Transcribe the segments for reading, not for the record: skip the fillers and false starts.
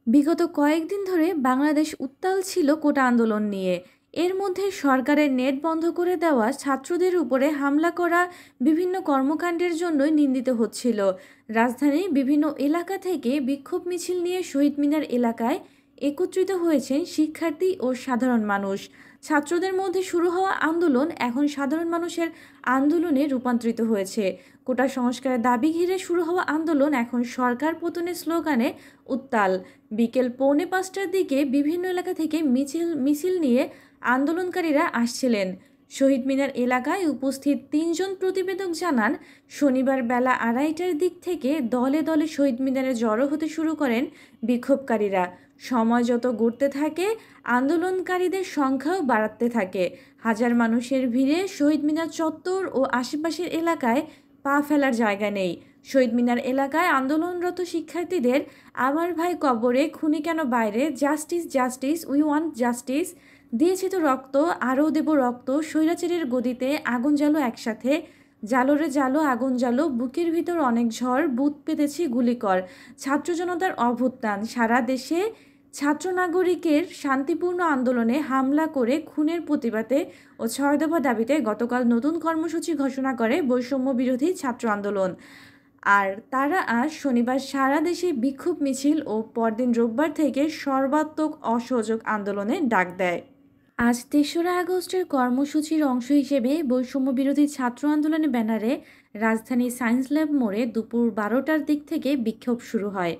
বিগত কয়েকদিন ধরে বাংলাদেশ উত্তাল ছিল কোটা আন্দোলন নিয়ে। এর মধ্যে সরকারের নেট বন্ধ করে দেওয়া, ছাত্রদের উপরে হামলা করা, বিভিন্ন কর্মকাণ্ডের জন্যই নিন্দিত হচ্ছিল। রাজধানীর বিভিন্ন এলাকা থেকে বিক্ষোভ মিছিল নিয়ে শহীদ মিনার এলাকায় একত্রিত হয়েছেন শিক্ষার্থী ও সাধারণ মানুষ। ছাত্রদের মধ্যে শুরু হওয়া আন্দোলন এখন সাধারণ মানুষের আন্দোলনে রূপান্তরিত হয়েছে। কোটা সংস্কারের দাবি ঘিরে শুরু হওয়া আন্দোলন এখন সরকার পতনের স্লোগানে উত্তাল। বিকেল 4:45টার দিকে বিভিন্ন এলাকা থেকে মিছিল নিয়ে আন্দোলনকারীরা আসছিলেন। শহীদ মিনার এলাকায় উপস্থিত 3 জন প্রতিবেদক জানান, শনিবার বেলা 2:30টার দিক থেকে দলে দলে শহীদ মিনারে জড়ো হতে শুরু করেন বিক্ষোভকারীরা। সময় যত গড়তে থাকে, আন্দোলনকারীদের সংখ্যাও বাড়তে থাকে। হাজার মানুষের ভিড়ে শহীদ মিনার চত্বর ও আশেপাশের এলাকায় পা ফেলার জায়গা নেই। শহীদ মিনার এলাকায় আন্দোলনরত শিক্ষার্থীদের "আমার ভাই কবরে, খুনি কেন বাইরে, justice justice, we want justice, দিয়েছি তো রক্ত, আরও দেব রক্ত, স্বৈরাচারের গদিতে আগুন জ্বালো একসাথে, জালো রে জালো, আগুন জ্বালো, বুকের ভিতর অনেক ঝড়, বুথ পেতেছি গুলি কর", ছাত্র জনতার অভ্যুত্থান। সারা দেশে ছাত্র নাগরিকের শান্তিপূর্ণ আন্দোলনে হামলা করে খুনের প্রতিবাদে ও 6 দফা দাবিতে গতকাল নতুন কর্মসূচি ঘোষণা করে বৈষম্য বিরোধী ছাত্র আন্দোলন। আর তারা আজ শনিবার সারা দেশে বিক্ষোভ মিছিল ও পরদিন রোববার থেকে সর্বাত্মক অসহযোগ আন্দোলনের ডাক দেয়। আজ 3রা আগস্টের কর্মসূচির অংশ হিসেবে বৈষম্য বিরোধী ছাত্র আন্দোলনের ব্যানারে রাজধানীর সায়েন্স ল্যাব মোড়ে দুপুর 12টার দিক থেকে বিক্ষোভ শুরু হয়।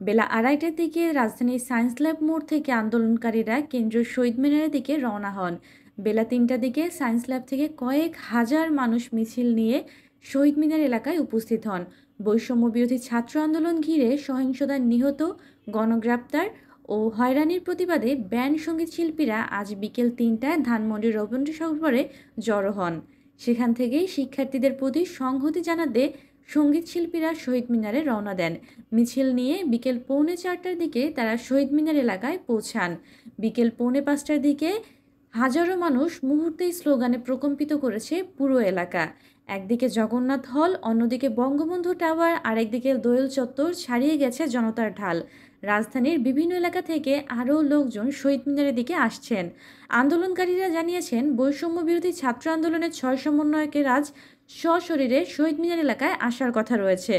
বেলা 2:30টার দিকে রাজধানীর সায়েন্স ল্যাব মোড় থেকে আন্দোলনকারীরা কেন্দ্রীয় শহীদ মিনারের দিকে রওনা হন। বেলা 3টার দিকে সায়েন্স ল্যাব থেকে কয়েক হাজার মানুষ মিছিল নিয়ে শহীদ মিনার এলাকায় উপস্থিত হন। বৈষম্য বিরোধী ছাত্র আন্দোলন ঘিরে সহিংসতায় নিহত, গণগ্রেপ্তার ও হয়রানির প্রতিবাদে ব্যান্ড সঙ্গীত শিল্পীরা আজ বিকেল 3টায় ধানমন্ডির রবীন্দ্র সরোবরে জড়ো হন। সেখান থেকেই শিক্ষার্থীদের প্রতি সংহতি জানাতে সঙ্গীত শিল্পীরা শহীদ মিনারে রওনা দেন। মিছিল নিয়ে বিকেল 4:45টার দিকে তারা শহীদ মিনার এলাকায় পৌঁছান। বিকেল 4:45টার দিকে হাজারো মানুষ মুহূর্তেই স্লোগানে প্রকম্পিত করেছে পুরো এলাকা। একদিকে জগন্নাথ হল, অন্যদিকে বঙ্গবন্ধু টাওয়ার, আরেকদিকে দোয়েল চত্বর ছাড়িয়ে গেছে জনতার ঢাল। রাজধানীর বিভিন্ন এলাকা থেকে আরও লোকজন শহীদ মিনারের দিকে আসছেন। আন্দোলনকারীরা জানিয়েছেন, বৈষম্য বিরোধী ছাত্র আন্দোলনের 6 সমন্বয়কের আজ সশরীরে শহীদ মিনার এলাকায় আসার কথা রয়েছে।